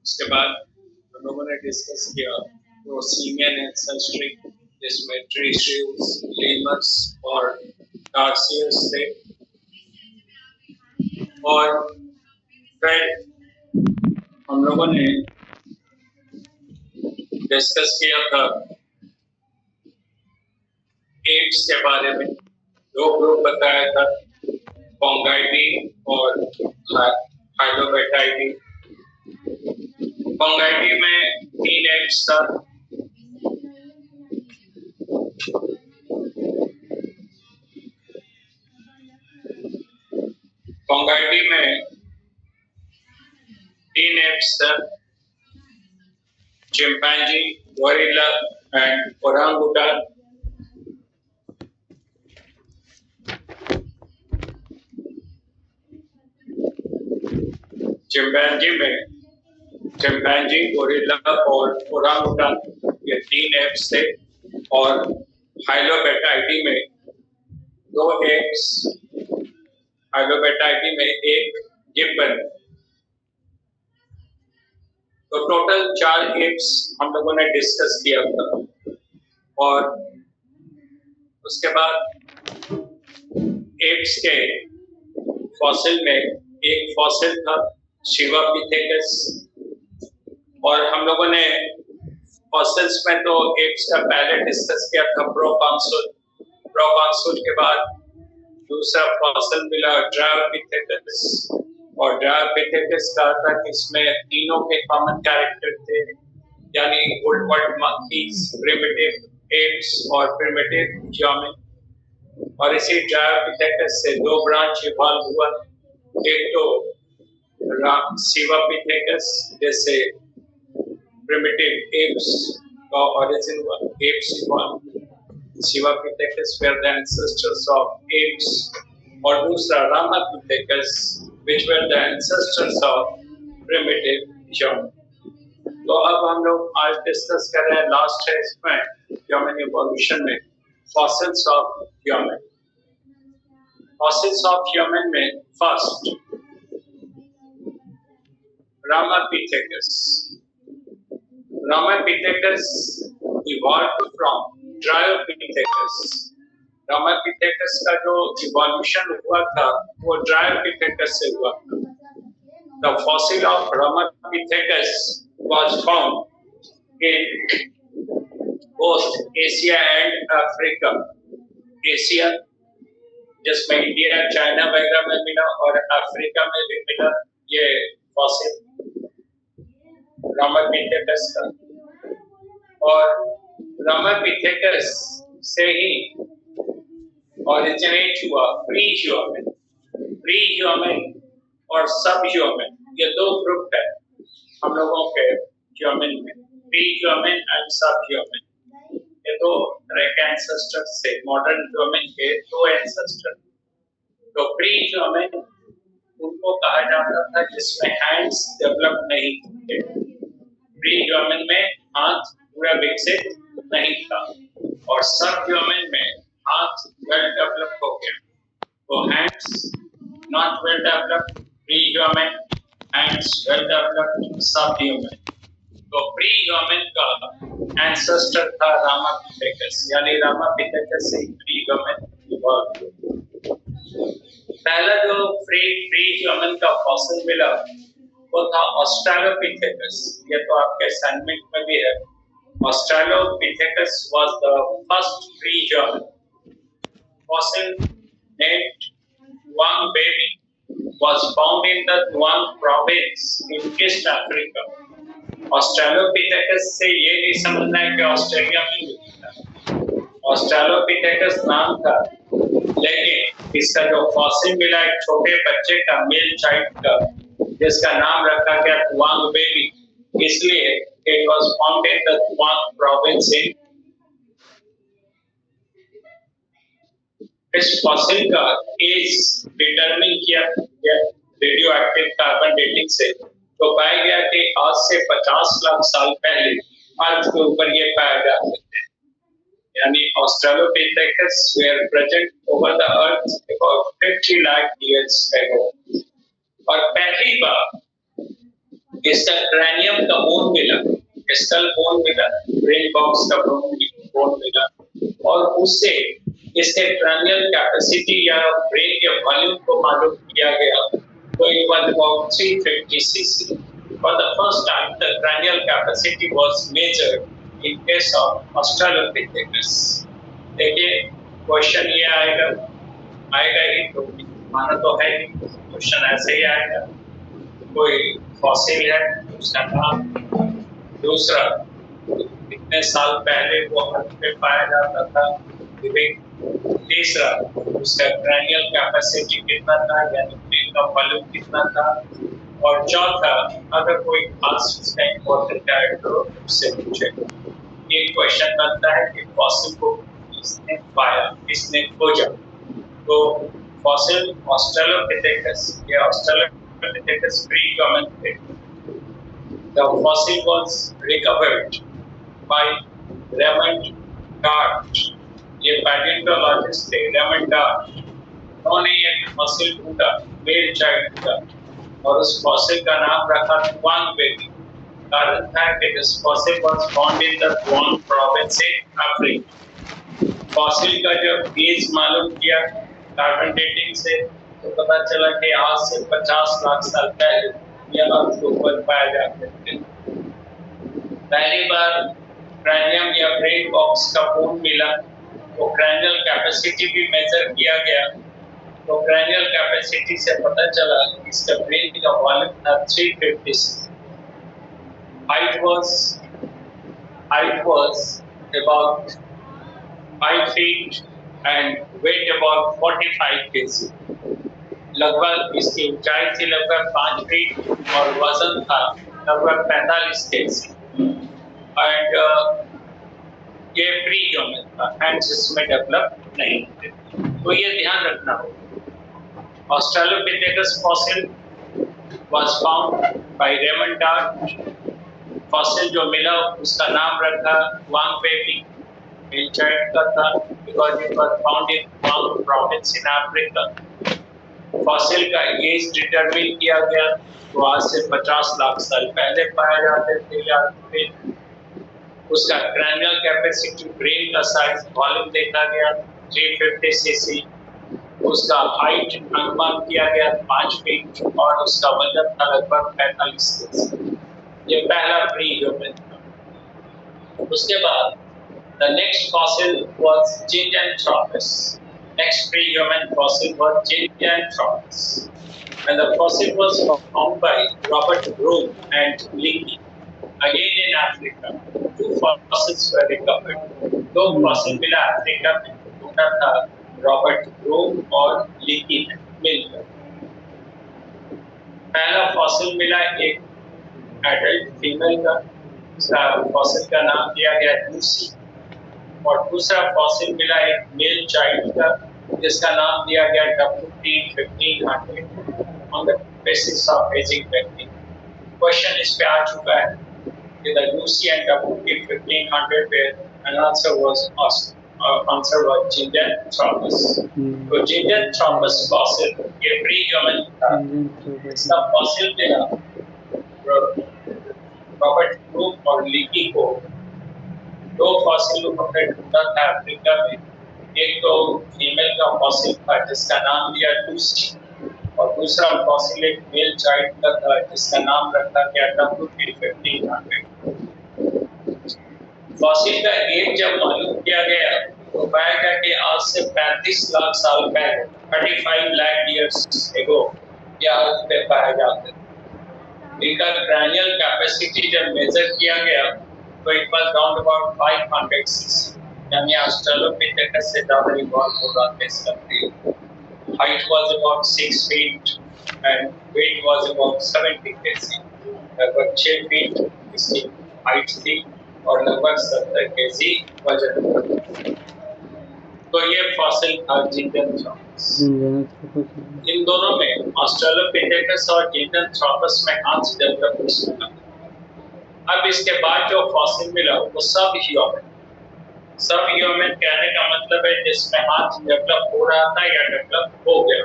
उसके बाद हम लोगों ने डिस्कस किया वो सीमियन एंसेस्ट्री जिसमें ट्रीशियस, लेमस और टार्सियस थे। और फिर हम लोगों ने डिस्कस किया था एप्स के बारे में। दो ग्रुप बताया था, फोंगाइडी और हाइलोबैटाइडी। फोंगाइडी में 3 एप्स था। फोंगाइडी में 3 एप्स था, chimpanzee, gorilla and orangutan. Chimpanzee, gorilla और ओरांगुटान ये 3 एप्स थे। और हाइलोबैटाइडी में 2 एप्स, हाइलोबैटाइडी में 1 गिब्बन। तो टोटल 4 एप्स हम लोगों ने डिस्कस किया था। और उसके बाद एप्स के फॉसिल में एक फॉसिल था शिवापिथेकस। और हम लोगों ने फॉसिल्स में तो एप्स का पहले डिस्कस किया था प्रोकॉन्सुल के बाद दूसरा फॉसिल मिला ड्रायोपिथेकस। और ड्रायोपिथेकस कहा था कि इसमें तीनों के कॉमन कैरेक्टर थे, यानी old world monkeys, primitive apps और प्रिमिटिव ह्यूमन। और इसी ड्रायोपिथेकस से 2 ब्रांच इवॉल्व हुआ। एक तो शिवापिथेकस जैसे प्रिमिटिव एप्स का ओरिजिन हुआ, apps evolve. शिवापिथेकस were the ancestors of apes। और दूसरा Ramapithecus which were the ancestors of primitive human। तो अब हम लोग आज डिस्कस कर रहे हैं लास्ट है इसमें ह्यूमन इवोल्यूशन में fossils of human. Fossils of human में first Ramapithecus। Ramapithecus evolved from Dryopithecus। Ramapithecus का जो इवोल्यूशन हुआ था वो Dryopithecus से हुआ था। The fossil of Ramapithecus was found in both Asia and Africa। Asia जिसमें इंडिया, चाइना वगैरह में मिला और अफ्रीका में भी मिला ये फॉसिल रामापिथेकस का। और रामापिथेकस से ही ओरिजिनेट हुआ प्री ह्यूमन और सब ह्यूमन। ये 2 ग्रुप है हम लोगों के ह्यूमन में, प्री ह्यूमन एंड सब ह्यूमन। ये 2 तरह के एंसेस्टर्स थे मॉडर्न ह्यूमन के, 2 एंसेस्टर। तो प्री ह्यूमन उनको कहा जाता था जिसमें हैंड्स डेवलप नहीं थे। प्री ह्यूमन में हाथ पूरा विकसित नहीं था। और सब ह्यूमन में हाथ वेल डेवलप हो गया। तो hands not well developed pre human, hands well developed सब ह्यूमन। तो प्री ह्यूमन का एंसेस्टर था रामापिथेकस, यानी रामापिथेकस से प्री ह्यूमन इवॉल्व हुआ। पहला जो प्री ह्यूमन का फॉसिल मिला वो था ऑस्ट्रेलोपिथेकस। ये तो आपके असाइनमेंट में भी है। Australopithecus was the first pre human fossil named Tuang Baby was found in the Tuang province in East Africa। Australopithecus से ये नहीं समझना है कि ऑस्ट्रेलिया में मिलता है। ऑस्ट्रेलोपिथेकस नाम था, लेकिन इसका जो फॉसिल मिला एक छोटे बच्चे का, मेल चाइल्ड का, जिसका नाम रखा गया तुआंग बेबी, इसलिए it was found in the Taung province in. इस फॉसिल का एज डिटरमिन किया गया रेडियो एक्टिव कार्बन डेटिंग से। तो पाया गया कि आज से 50 लाख साल पहले अर्थ के ऊपर ये पाया जा सकते हैं, यानी Australopithecus were present over the earth about 50 lakh years ago। और पहली बार इसका क्रैनियम का बोन मिला, स्कल बोन मिला, ब्रेन बॉक्स का बोन मिला और उससे इसके क्रैनियल कैपेसिटी या ब्रेन के वॉल्यूम को मालूम किया गया। तो it was about 350 cc. For the first time, the cranial capacity was measured in case of Australopithecus. देखिए क्वेश्चन ये आएगा ही तो माना तो है ही, क्वेश्चन ऐसे ही आएगा। कोई फॉसिल है उसका नाम, दूसरा कितने साल पहले वो अर्थ पे पाया जाता था, तीसरा उसका क्रैनियल कैपेसिटी कितना था यानी ब्रेन का वॉल्यूम कितना था, और चौथा अगर कोई खास उसका इम्पोर्टेंट कैरेक्टर हो उससे पूछे। ये क्वेश्चन बनता है कि फॉसिल को किसने पाया, किसने खोजा। तो फॉसिल ऑस्ट्रेलोपिथेकस या ऑस्ट्रेलोपिथेकस प्री-ह्यूमन थे। The fossil was recovered by Raymond Dart. ये पैलियोंटोलॉजिस्ट थे रेमंड डार्ट। उन्होंने एक फॉसिल ढूंढा, मेल चाइल्ड का, और उस फॉसिल का नाम रखा क्वांग बेबी। कारण था कि this fossil was found in the Kwang province in Africa. Fossil का जब एज मालूम किया कार्बन डेटिंग से, तो पता चला कि आज से 50 लाख साल पहले यह अर्थ के ऊपर पाए जाते थे। पहली बार क्रैनियम या ब्रेन बॉक्स का बोन मिला, तो क्रैनियल कैपेसिटी भी मेजर किया गया। तो क्रैनियल कैपेसिटी से पता चला कि इसका ब्रेन का वॉल्यूम था 350। height was about 5 feet and weight about 45 kg. लगभग इसकी ऊंचाई थी लगभग 5 फीट और वजन था लगभग 45 kg। एंड ये प्री ह्यूमन था, हैंड्स इसमें डेवलप नहीं थे। तो ये ध्यान रखना होगा। Australopithecus fossil was found by Raymond dart. Fossil जो मिला उसका नाम रखा क्वांग बेबी, मेल चाइल्ड का था, because it was found in Kwang province in Africa. Fossil का एज डिटरमिन किया गया, तो आज से 50 लाख साल पहले पाए जाते थे यार। उसका क्रैनियल कैपेसिटी, ब्रेन का साइज, वॉल्यूम देखा गया 350 सीसी। उसका हाइट अनुमान किया गया 5 फीट और उसका वजन था लगभग 45 केजी। ये पहला प्री ह्यूमन था। उसके बाद the next fossil was Zinjanthropus. Next pre human fossil was Zinjanthropus and the fossil was found by Robert Broom and Leakey again in Africa. 2 fossils were recovered. 2 fossil मिला Africa में, दूसरा था Robert broom और leaky में मिलकर। पहला fossil मिला एक एडल्ट फीमेल का, उसका फॉसिल का नाम दिया गया लूसी, और दूसरा फॉसिल मिला एक मेल चाइल्ड का जिसका नाम दिया गया WT1500 on the basis of aging technique. Question इस पे आ चुका है कि the Lucy and WT1500 where an answer was Gingenthropus. तो Gingenthropus fossil ये pre-human था। इसका फॉसिल मिला रॉबर्ट ब्रूम और लीकी को। 2 फॉसिल उन्होंने ढूंढा था अफ्रीका में। एक तो फीमेल का फॉसिल था जिसका नाम दिया लूसी, और दूसरा फॉसिल एक मेल चाइल्ड का था जिसका नाम रखा गया WT1500। फॉसिल का एज जब मालूम किया गया तो पाया गया कि आज से 35 लाख साल पहले 35 लाख ईयर्स एगो यह अर्थ पे पाया जाते थे। इनका क्रैनियल कैपेसिटी जब मेजर किया गया तो it was round about 500 CC, यानी ऑस्ट्रेलोपिथेकस से ज्यादा इवॉल्व हो रहा था इसका brain. Height was about 6 feet and weight was about 70 kg. लगभग 6 फीट इसकी हाइट थी और लगभग 70 केजी वजन। तो ये फॉसिल था जिंजनथ्रोपस। इन दोनों में ऑस्ट्रेलोपिथेकस और जिंजनथ्रोपस में हाथ डेवलप हो चुका। अब इसके बाद जो फॉसिल मिला वो सब ह्यूमन। सब ह्यूमन कहने का मतलब है जिसमें हाथ डेवलप हो रहा था या डेवलप हो गया।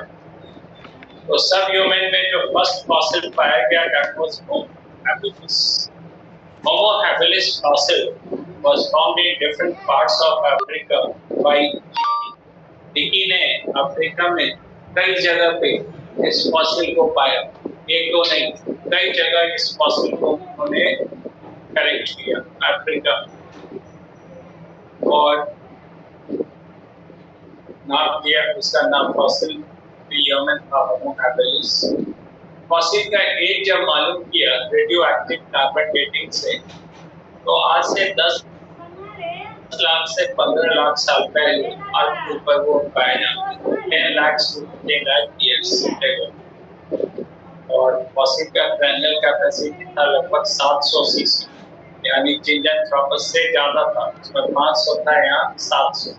तो सब ह्यूमन में जो फर्स्ट फॉसिल पाया गया that was bone. habilis. Homo habilis fossil was found in different parts of Africa by डिकी ने अफ्रीका में कई जगह पे इस फॉसिल को पाया, एक दो नहीं, कई जगह इस फॉसिल को उन्होंने कलेक्ट किया अफ्रीका, और नाम दिया, उसका नाम फॉसिल ह्यूमन था, होमो हैबिलिस। फॉसिल का एज जब मालूम किया रेडियो एक्टिव कार्बन डेटिंग से, तो आज से 10 लाख से 15 लाख साल पहले अर्थ के ऊपर वो पाए जाते, 10 lakh to 15 lakh years ago। और फॉसिल का क्रैनियल कैपेसिटी था लगभग 700 सीसी, यानी जिंजांथ्रोपस से ज्यादा था, उसमें 500 था, यहाँ 700,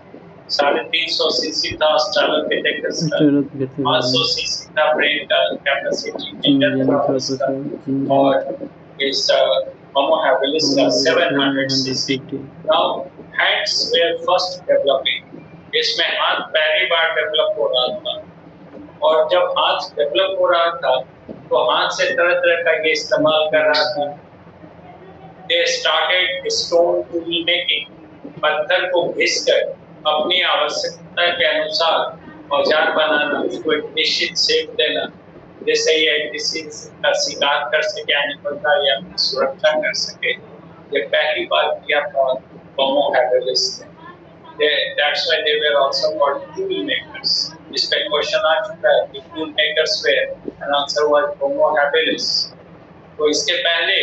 350 सीसी था ऑस्ट्रेलोपिथेकस का, 500 सीसी था ब्रेन का कैपेसिटी जिंजांथ्रोपस का, और इस होमो हैबिलिस का 700 CC. Now hands were first developing, इसमें हाथ पहली बार डेवलप हो रहा था, और जब हाथ डेवलप हो रहा था तो हाथ से तरह तरह का ये इस्तेमाल कर रहा था। They started stone tool making, पत्थर को घिसकर अपनी आवश्यकता के अनुसार औजार बनाना, उसको एक निश्चित शेप देना, जैसे ये किसी का शिकार कर सके एनिमल का या सुरक्षा कर सके, ये पहली बार किया था होमो हैबिलिस ने। That's why they were also called tool makers। इस पे क्वेश्चन आ चुका है कि tool makers were, and answer was Homo habilis. तो इसके पहले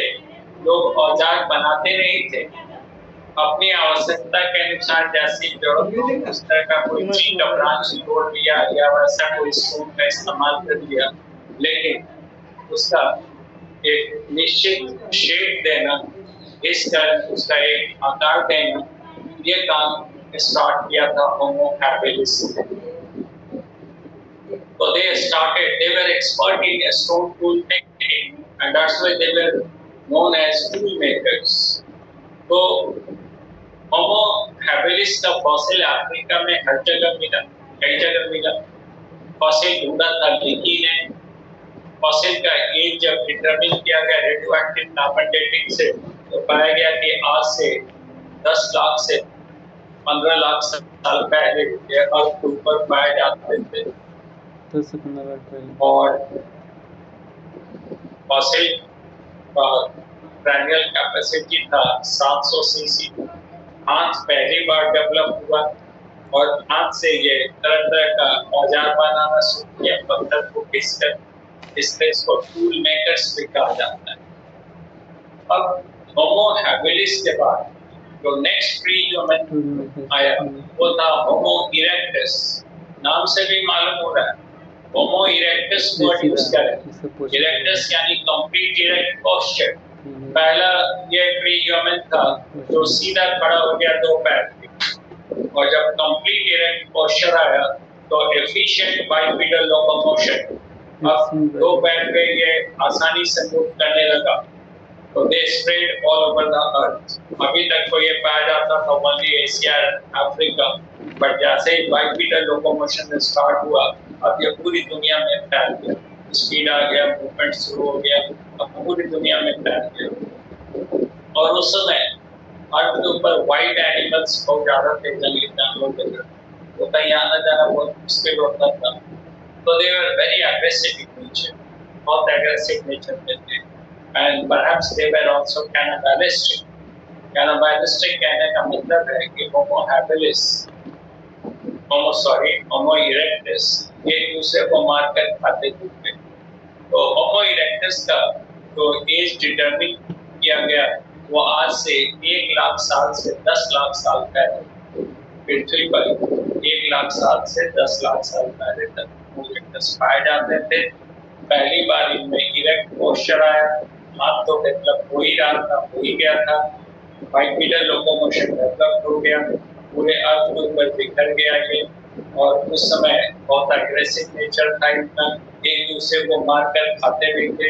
लोग औजार बनाते नहीं थे, अपनी आवश्यकता के अनुसार जैसी जरूरत हो उस तरह का कोई ट्री का ब्रांच तोड़ लिया या वैसा कोई स्टोन का इस्तेमाल कर लिया, लेकिन उसका एक निश्चित शेप देना, इसकर उसका एक आकार देना, ये काम स्टार्ट किया था होमो हैबिलिस ने। So they were expert in stone tool making, and that's why they were known as tool makers। तो होमो हैबिलिस का फॉसिल अफ्रीका में हर जगह मिला, कई जगह मिला। फॉसिल ढूंढा था डिकी ने। फॉसिल का एज जब डिटरमिन किया गया रेडियो एक्टिव कार्बन डेटिंग से, तो पाया गया कि आज से 10 लाख से 15 लाख साल पहले ये अर्थ के ऊपर पाए जाते थे। 10 से 15 लाख पहले। और फॉसिल का क्रैनियल कैपेसिटी था 700 सीसी। हाथ पहली बार डेवलप हुआ, और हाथ से ये तरह तरह का औजार बनाना शुरू किया, पत्थर को घिसकर, इसलिए इसको टूल मेकर्स भी कहा जाता है। अब होमो हैबिलिस के बाद जो नेक्स्ट प्री ह्यूमन आया वो था होमो इरेक्टस। नाम से भी मालूम हो रहा है होमो इरेक्टस वर्ड यूज करें। इरेक्टस यानी कंप्लीट इरेक्ट पोस्चर। पहला ये प्री ह्यूमन था जो सीधा खड़ा हो गया दो पैर पे, और जब कंप्लीट इरेक्ट पोस्चर आया तो एफिशिएंट बाइपेडल लोकोमोशन, अब दो पैर पे ये आसानी से मूव करने लगा। तो they spread all over the earth. अभी तक तो ये पाया जाता था ओनली एशिया अफ्रीका, बट जैसे ही बाइपेडल लोकोमोशन स्टार्ट हुआ अब ये पूरी दुनिया में फैल गया, स्पीड आ गया, मूवमेंट शुरू हो गया, अब पूरी दुनिया में फैल गया। और उस समय अर्थ के ऊपर वाइल्ड एनिमल्स बहुत ज्यादा थे, जंगली जानवर थे, तो कहीं आना जाना बहुत मुश्किल होता था। तो they were very aggressive in nature, बहुत एग्रेसिव नेचर में थे, and perhaps they were also cannibalistic. Cannibalistic कहने का मतलब है कि होमो हैबिलिस, होमो इरेक्टस एक दूसरे को मारकर खाते थे। तो होमो इरेक्टस का जो एज डिटरमिन किया गया वो आज से 1 लाख साल से 10 लाख साल पहले पृथ्वी पर 1 लाख साल से 10 लाख साल पहले तक होमो इरेक्टस पाए जाते थे। पहली बार इनमें इरेक्ट पोस्चर आया, हाथ तो डेवलप हो ही रहा था, हो ही गया था, बाइपेडल लोकोमोशन डेवलप हो गया, पूरे अर्थ के ऊपर बिखर गया ये, और उस समय बहुत एग्रेसिव नेचर था इनका, एक दूसरे को मारकर खाते भी थे।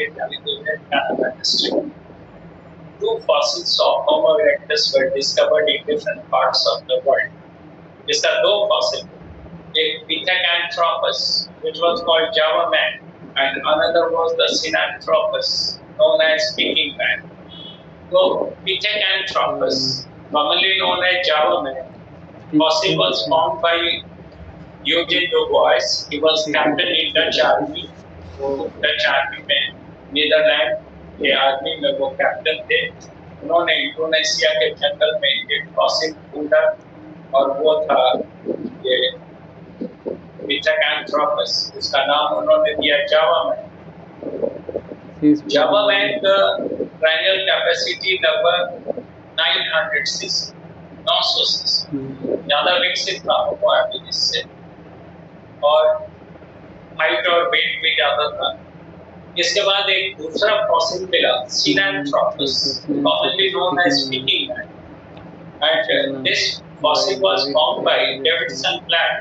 Two fossils of Homo erectus were discovered in different parts of the world. इसका दो फॉसिल, एक Pithecanthropus which was called Java man, and another was the Sinanthropus, known as speaking man. So Pithecanthropus, commonly known as Java man, fossil was found by Eugene Dubois. He was captain in Dutch army. वो Dutch army में Netherlands के army में वो captain थे. उन्होंने Indonesia के जंगल में एक फॉसिल ढूंढा और वो था ये पिथेकैंथ्रोपस. उसका नाम उन्होंने दिया जावा मैन. जावा मैन का cranial capacity लगभग 900 सीसी, 900 सीसी, ज्यादा विकसित था वो आदमी इससे, और हाइट और वेट भी ज्यादा था. इसके बाद एक दूसरा फॉसिल मिला, Sinanthropus, commonly known as speaking man, and this fossil was found by Davidson Black.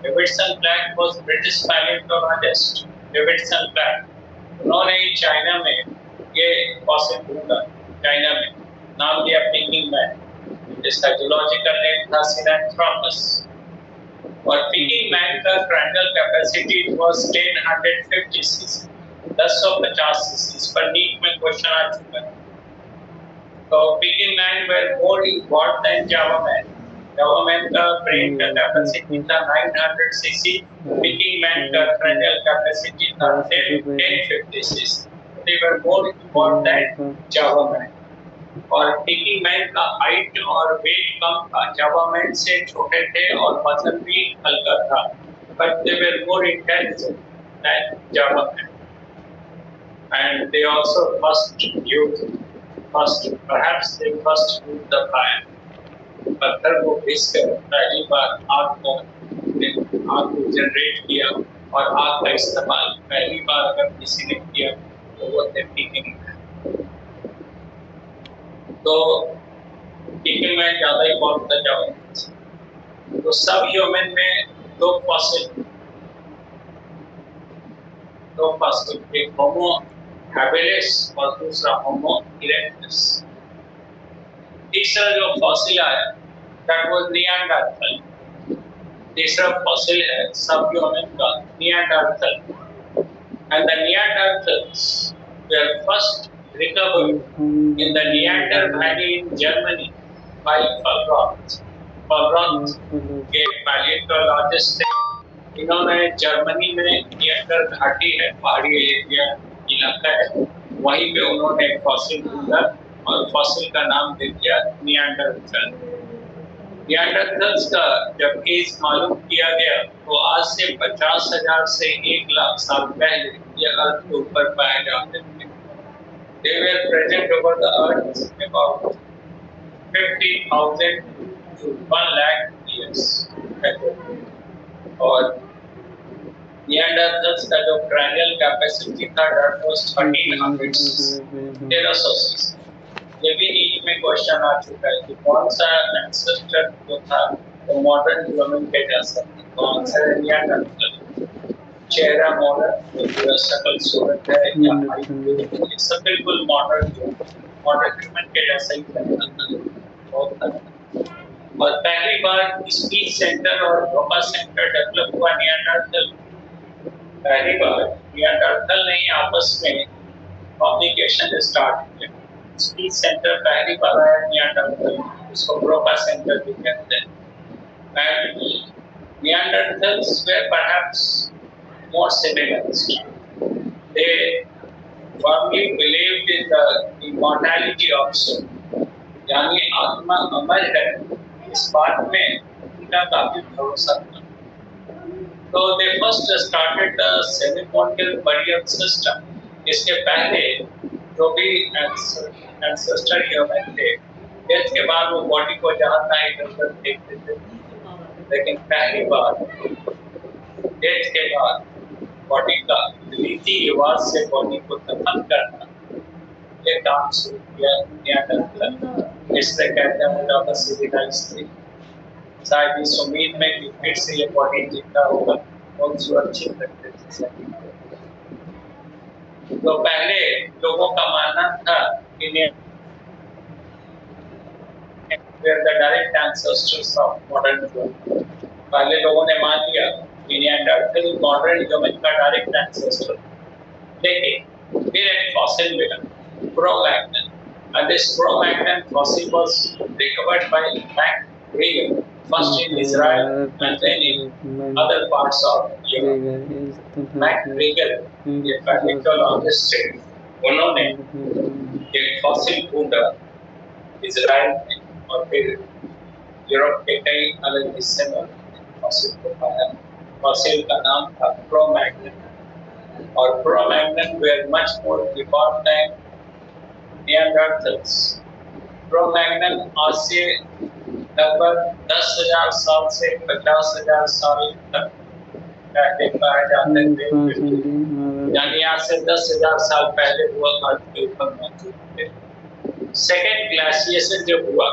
Davidson Black was British paleontologist. Davidson Black, उन्होंने चाइना में ये फॉसिल ढूंढा, चाइना में, नाम दिया speaking man, जिसका जूलॉजिकल नेम था Sinanthropus. और speaking man का cranial capacity was 1050 cc, 1050 cc. पर नीट में क्वेश्चन आ चुका है. तो speaking man were more evolved than Java man. Java man का brain का capacity था 900 cc, speaking man का cranial capacity था 1050 cc. They were more evolved than Java man. और speaking man का हाइट और वेट कम था, जावा मैन से छोटे थे और वजन भी हल्का था, but they were more intelligent than Java man. And they also perhaps they first used the fire. पत्थर को घिसकर पहली बार आग को जनरेट किया, और आग का इस्तेमाल पहली बार अगर किसी ने किया तो वो थे speaking man. तो speaking man ज्यादा ही बहुत जावा. तो सब ह्यूमन में दो फॉसिल, एक होमो हैबिलिस और दूसरा होमो इरेक्टस. तीसरा जो फॉसिल आया दैट वाज नियांडरथल. तीसरा फॉसिल है सब ह्यूमन का, Neanderthal. And the Neanderthals were first recovered in the Neander Valley in Germany by Falroth. Falroth के paleontologist थे. इन्होंने जर्मनी में नियांडर घाटी है, पहाड़ी एरिया इलाका है, वहीं पे उन्होंने एक फॉसिल ढूंढा और फॉसिल का नाम दे दिया नियांडरथल. नियांडरथल्स का जब एज मालूम किया गया तो आज से 50,000 से 1 लाख साल पहले ये अर्थ के ऊपर पाए जाते थे. They were present over the earth about 50,000 to 1 lakh years ago. और नियांडरथल्स का जो cranial capacity था that was 1300 cc, 1300 cc. ये भी नीट में क्वेश्चन आ चुका है कि कौन सा एंसेस्टर जो था वो मॉडर्न ह्यूमन के जैसा, कौन सा नियांडरथल. चेहरा मॉडर्न, पूरा शकल सूरत है या हाइट, सब बिल्कुल मॉडर्न ह्यूमन के जैसा ही बहुत था. और पहली बार स्पीच सेंटर और ब्रोका सेंटर डेवलप हुआ नियांडरथल. पहली बार नियांडरथल ने आपस में कम्युनिकेशन स्टार्ट किया. स्पीच सेंटर पहली बार आया नियांडरथल, उसको ब्रोका सेंटर भी कहते हैं. And Neanderthals were perhaps more civilized. They firmly believed in the immortality of soul. यानी आत्मा अमर है, इस बात में उनका काफी भरोसा था. तो they first started the ceremonial burial system. इसके पहले जो भी ancestor ह्यूमन थे, डेथ के बाद वो बॉडी को जहाँ तहाँ इधर-उधर फेंक देते थे. लेकिन पहली बार डेथ के बाद बॉडी का रीति रिवाज से बॉडी को दफन करना, ये काम शुरू किया नियांडरथल. इससे कहते हैं वो ज्यादा सिविलाइज थे. शायद इस उम्मीद में कि फिर से ये बॉडी जिंदा होगा, बहुत सुरक्षित रखते थे. तो पहले लोगों का मानना था कि they are the direct ancestors of modern human. पहले लोगों ने मान लिया कि नियांडरथल मॉडर्न ह्यूमन का डायरेक्ट एंसेस्टर. लेकिन फिर एक फॉसिल मिला, Cro-Magnon, and this Cro-Magnon fossil was recovered by Max Reger, first in Israel and then in other parts of Europe. Max Reger, ये पैलेontologist थे, उन्होंने एक फॉसिल ढूंढा इजराइल में और फिर यूरोप के कई अलग हिस्से में फॉसिल को पाया। फॉसिल का नाम था Cro-Magnon और Cro-Magnon were much more evolved than Neanderthals. Cro-Magnon आज से लगभग 10,000 साल से 50,000 साल तक पहले पाए जाते थे, यानी आज से 10,000 साल पहले हुआ अर्थ के ऊपर मौजूद थे। सेकेंड ग्लेशिएशन जब हुआ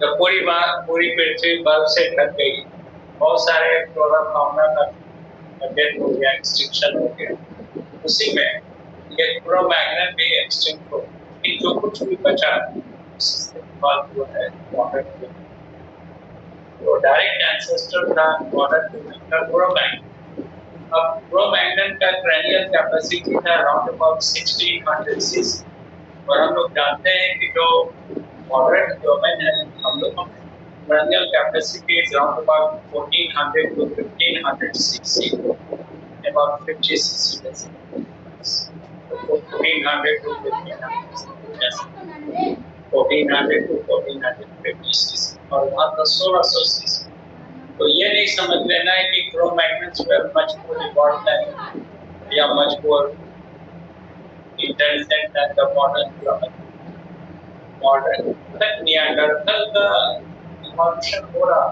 तो पूरी पृथ्वी बर्फ से ढक गई, बहुत सारे फ्लोरा फाउना का डेथ हो गया, एक्सटिंक्शन हो गया। उसी में ये Cro-Magnon भी एक्सटिंक्ट हो, कि जो कुछ भी बचा उससे इवॉल्व हुआ है मॉडर्न ह्यूमन। तो डायरेक्ट एंसेस्टर था मॉडर्न ह्यूमन का Cro-Magnon। अब Cro-Magnon का क्रैनियल कैपेसिटी था अराउंड अबाउट 1600 सीसी, और हम लोग जानते हैं कि जो मॉडर्न ह्यूमन है, हम लोग cranial capacity is around about 1400 to 1500 cc, about 50 cc decibels. 1400 to 1500 decibels, 1400 to 1450 cc, और वहाँ तो 1600 cc। तो ये नहीं समझ लेना है कि Cro-Magnons were much more evolved than या much more intelligent than the modern human। Modern तक नियांडरथल का इवोल्यूशन हो रहा,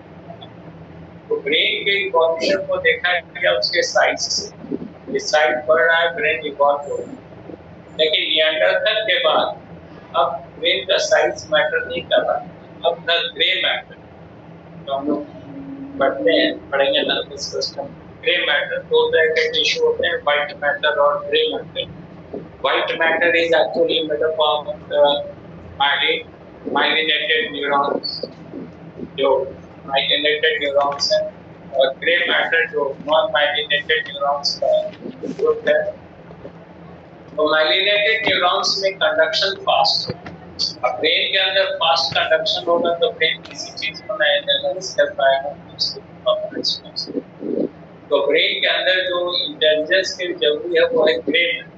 तो ब्रेन के इवोल्यूशन को देखा गया उसके साइज से, ये साइज बढ़ रहा है, ब्रेन इवॉल्व हो रहा है। लेकिन नियांडरथल के बाद अब ब्रेन का साइज मैटर नहीं कर रहा, अब द ग्रे मैटर, तो हम लोग पढ़ेंगे नर्वस सिस्टम। ग्रे मैटर दो तरह के टिश्यू होते हैं, व्हाइट मैटर और grey matter. White matter is actually made up of myelinated neurons, जो माइलिनेटेड न्यूरॉन्स हैं, और ग्रे मैटर जो नॉन माइलिनेटेड न्यूरॉन्स का ग्रुप है। तो माइलिनेटेड न्यूरॉन्स में कंडक्शन फास्ट है। अब ब्रेन के अंदर फास्ट कंडक्शन होगा तो ब्रेन किसी चीज को नया एनालाइज कर पाएगा, तो ब्रेन के अंदर जो इंटेलिजेंस की जरूरी है वो है ग्रे मैटर,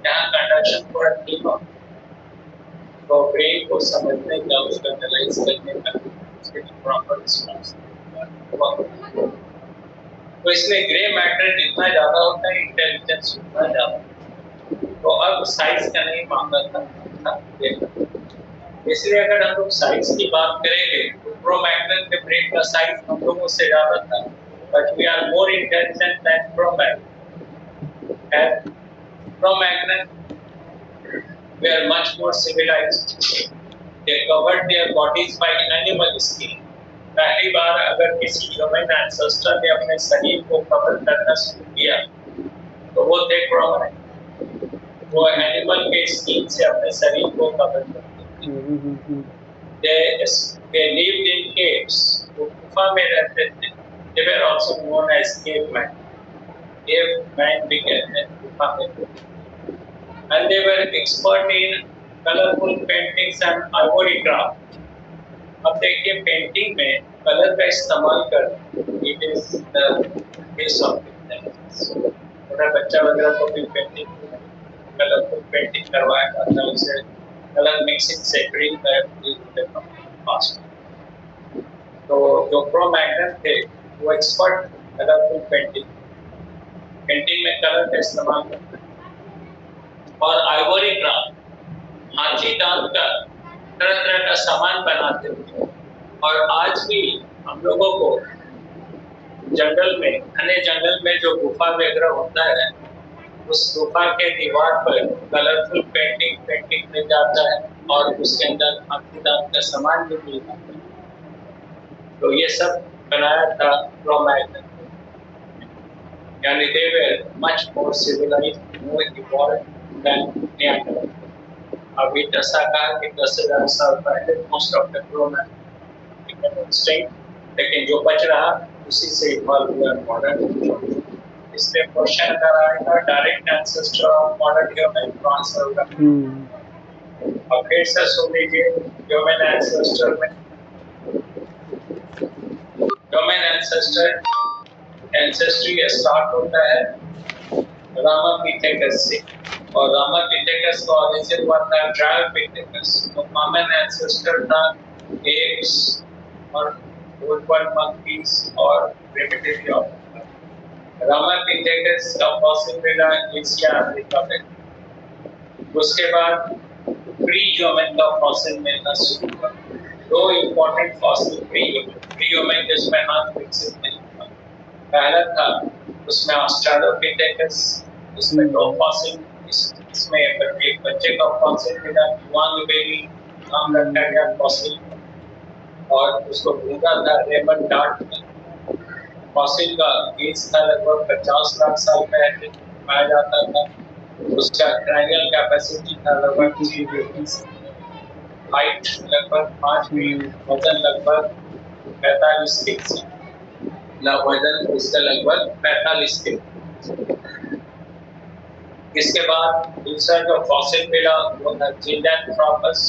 जहाँ कंडक्शन थोड़ा ठीक हो, तो ब्रेन को समझने का, उसका एनालाइज करने का, उसके प्रॉपर रिस्पॉन्स। तो इसलिए ग्रे मैटर जितना ज्यादा होता है, इंटेलिजेंस उतना ज्यादा। तो अब साइज का नहीं मामला था, इसलिए अगर हम लोग साइज की बात करेंगे तो Cro-Magnon के ब्रेन का साइज हम लोगों से ज्यादा था, but we are more intelligent than Cro-Magnon। And Cro-Magnon were much more civilized. They covered their bodies by animal skin. पहली बार अगर किसी ह्यूमन एंसेस्टर ने अपने शरीर को कवर करना शुरू किया तो वो थे Cro-Magnon। वो एनिमल के स्किन से अपने शरीर को कवर करते थे। They lived in caves. वो गुफा में रहते थे। They were also known as cavemen. Cavemen भी कहते हैं गुफा में। And they were expert in colorful paintings and ivory craft. अब देखिए पेंटिंग में कलर का इस्तेमाल कर, it is the base of intelligence। छोटा बच्चा वगैरह को भी पेंटिंग, कलरफुल पेंटिंग करवाया जाता है, उसे कलर मिक्सिंग से ग्रीन कलर फास्ट। तो जो Cro-Magnon थे वो एक्सपर्ट कलरफुल पेंटिंग में कलर का इस्तेमाल करते हैं। और आइवरी क्राफ्ट, हाथी दांत का तरह तरह का सामान बनाते थे। और आज भी हम लोगों को जंगल में, घने जंगल में जो गुफा वगैरह होता है, उस गुफा के दीवार पर कलरफुल पेंटिंग मिल जाता है और उसके अंदर हाथी दांत का सामान भी मिल जाता है। तो ये सब बनाया था Cro-Magnon, यानी they were much more civilized, more evolved than Neanderthal। अभी दसा कहा कि 10,000 साल पहले most of the Cro-Magnon extinct, लेकिन जो बच रहा उसी से इवॉल्व हुआ मॉडर्न। इसलिए क्वेश्चन अगर आएगा direct ancestor of modern human कौन सा होगा। और फिर से सुन लीजिए ह्यूमन एंसेस्टर में ह्यूमन एंसेस्ट्री स्टार्ट होता है रामापिथेकस से और रामापिथेकस का ओरिजिन हुआ था ड्रायोपिथेकस। तो कॉमन एंसेस्टर था एप्स और वुडवर्ड मंकीज और प्रिमिटिव ह्यूमन। रामापिथेकस का फॉसिल मिला एशिया अफ्रीका में। उसके बाद प्री ह्यूमन का फॉसिल मिलना शुरू हुआ। दो इम्पोर्टेंट फॉसिल प्री ह्यूमन जिसमें हाथ विकसित नहीं हुआ। पहला था उसमें ऑस्ट्रेलोपिथेकस, उसमें दो फॉसिल, इसमें एक बच्चे का फॉसिल मिला युआंग बेबी नाम रखा गया फॉसिल और उसको ढूंढा था रेमंड डार्ट ने। फॉसिल का एज था लगभग 50 लाख साल पहले पाया जाता था। उसका क्रैनियल कैपेसिटी था लगभग 3 फीट, हाइट लगभग 5 फीट, वजन लगभग 45 केजी, वजन उसका लगभग 45 केजी। इसके बाद दूसरा जो फॉसिल मिला वो था जिंडानथ्रोपस।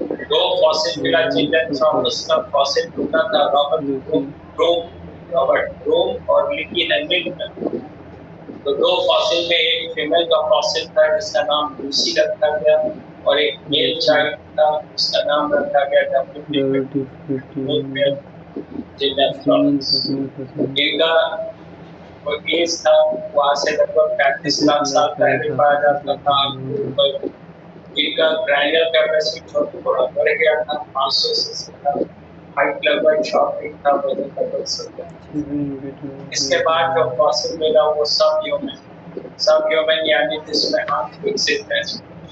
दो फॉसिल मिला जिंडानथ्रोपस का फॉसिल ढूंढा था रॉबर्ट ब्रूम और लिकी हैमिल्टन। तो दो फॉसिल में एक फीमेल का फॉसिल था जिसका नाम लूसी रखा गया और एक मेल चाइल्ड था जिसका नाम रखा गया इनका एज था वहां से लगभग 35 लाख साल पहले पाया जाता था। इनका क्रैनियल कैपेसिटी थोड़ा बढ़ गया था 500 से हाइट लगभग 6 फीट था, वजन लगभग 70। इसके बाद जो फॉसिल मिला वो सब ह्यूमन यानी जिसमें हाथ विकसित है।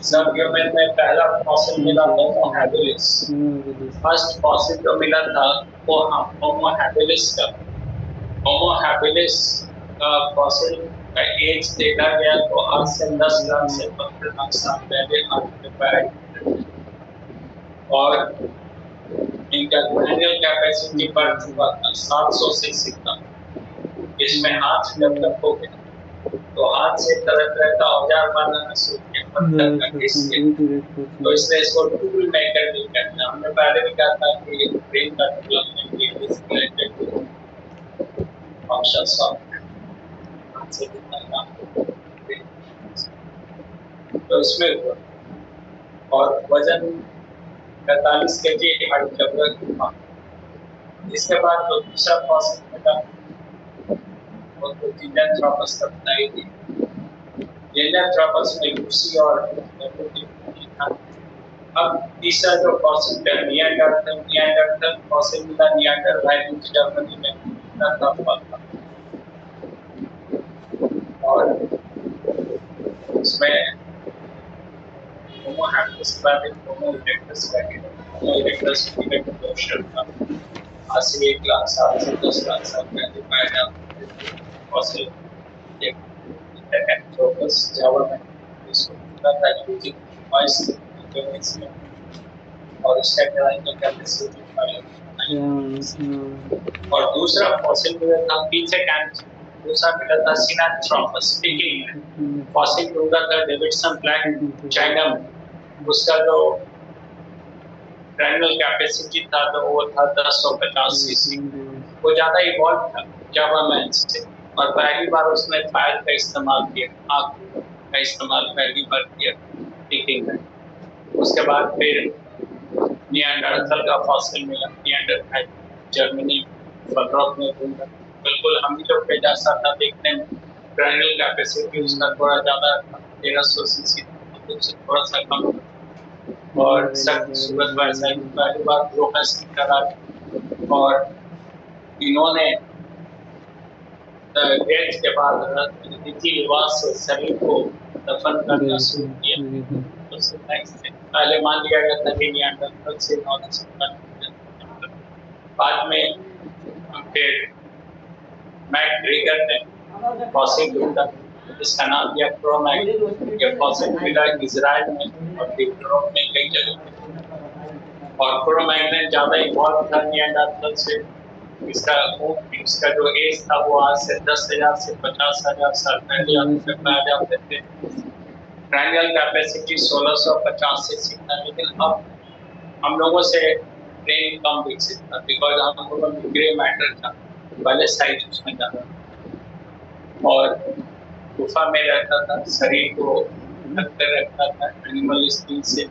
सब ह्यूमन में पहला फॉसिल मिला होमो हैबिलिस। फर्स्ट फॉसिल जो मिला था वो होमो हैबिलिस का। होमो हैबिलिस का फॉसिल का एज देखा गया तो आज से 10 लाख से 15 लाख साल पहले हाथ में पाया गया और इनका क्रैनियल कैपेसिटी बढ़ चुका था 700 से सीखा। इसमें हाथ डेवलप हो गया तो हाथ से तरह का औजार बनाना शुरू किया पत्थर का घिसके। तो इसलिए इसको टूल मेकर भी कहते हैं। हमने पहले भी कहा था कि ब्रेन का development is related to functions of हाथ से कितना काम। तो इसमें हुआ और वजन 45 केजी हाइट लगभग। इसके बाद जो दूसरा फॉसिल मिला वो तो जिंडानथ्रोपस का बताई थी। जिंडानथ्रोपस में लूसी और था। अब तीसरा जो फॉसिल है निएंडरथल फॉसिल मिला निएंडरथल जर्मनी में था और उसमें होमो हैबिलिस के बाद एक होमो इरेक्टस का है। होमो इरेक्टस इरेक्ट पोस्चर था। आज से 1 लाख साल से 10 लाख साल पहले पाया जाता फॉसिल एक एंथ्रोपस जावा में इसको पूरा था यूजिंग वॉइस और उसका क्रैनियल कैपेसिटी और दूसरा फॉसिल मिला था पीछे दूसरा मिला था सिनांथ्रोपस पिकिंग फॉसिल ढूंढा था डेविडसन ब्लैक चाइना में। उसका जो क्रैनियल कैपेसिटी था तो वो था 1050 सीसी। वो ज्यादा इवॉल्व था जावा मैन से और पहली बार उसने फायर का इस्तेमाल किया, आग का इस्तेमाल पहली बार किया पिकिंग में। उसके बाद फिर निएंडरथल का फॉसिल मिला निएंडरथल जर्मनी फलरॉक में ढूंढा। बिल्कुल हम लोग पे जैसा था देखने में क्रैनियल कैपेसिटी उसका थोड़ा ज्यादा 1300 सीसी से थोड़ा सा कम और सख्त सूरज वैसा पहली बार ब्रोकस की तरह और इन्होंने डेथ के बाद रीति रिवाज से शरीर को दफन करना शुरू किया। उससे पहले मान लिया गया था कि निएंडरथल से बाद में फिर मैट ग्रेगर ने फॉसिल ढूंढा जिसका नाम दिया क्रोमैग्नस। ये फॉसिल मिला इजराइल में और यूरोप में कई जगह और क्रोमैग्नस ज्यादा इवॉल्व था निएंडरथल से इसका जो एज था वो आज से 10,000 से 50,000 साल पहले आपके पाया जाते थे। cranial कैपेसिटी 1650 से सीखा, लेकिन अब हम लोगों से ब्रेन कम विकसित था, बिकॉज हम लोगों में ग्रे मैटर था, पहले साइज उसमें ज्यादा और गुफा में रहता था, शरीर को ढक कर रखता था, एनिमल स्किन से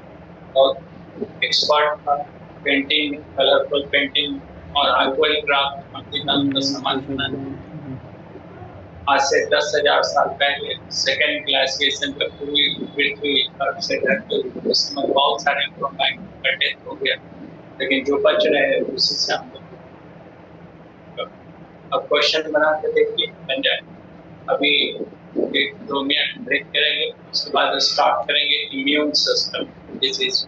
बहुत एक्सपर्ट था, पेंटिंग, कलरफुल पेंटिंग और आर्टवर्क क्राफ्ट का सामान बनाना। आज से 10,000 साल पहले सेकेंड ग्लासिएशन पे पूरी पृथ्वी अर्थ से ढक गई, उसमें बहुत सारे डेथ हो गया, लेकिन जो बच रहे हैं उसी से हम लोग अब क्वेश्चन बना के देखिए, बन जाए। अभी 1-2 मिनट ब्रेक करेंगे, उसके बाद स्टार्ट करेंगे इम्यून सिस्टम डिजीज।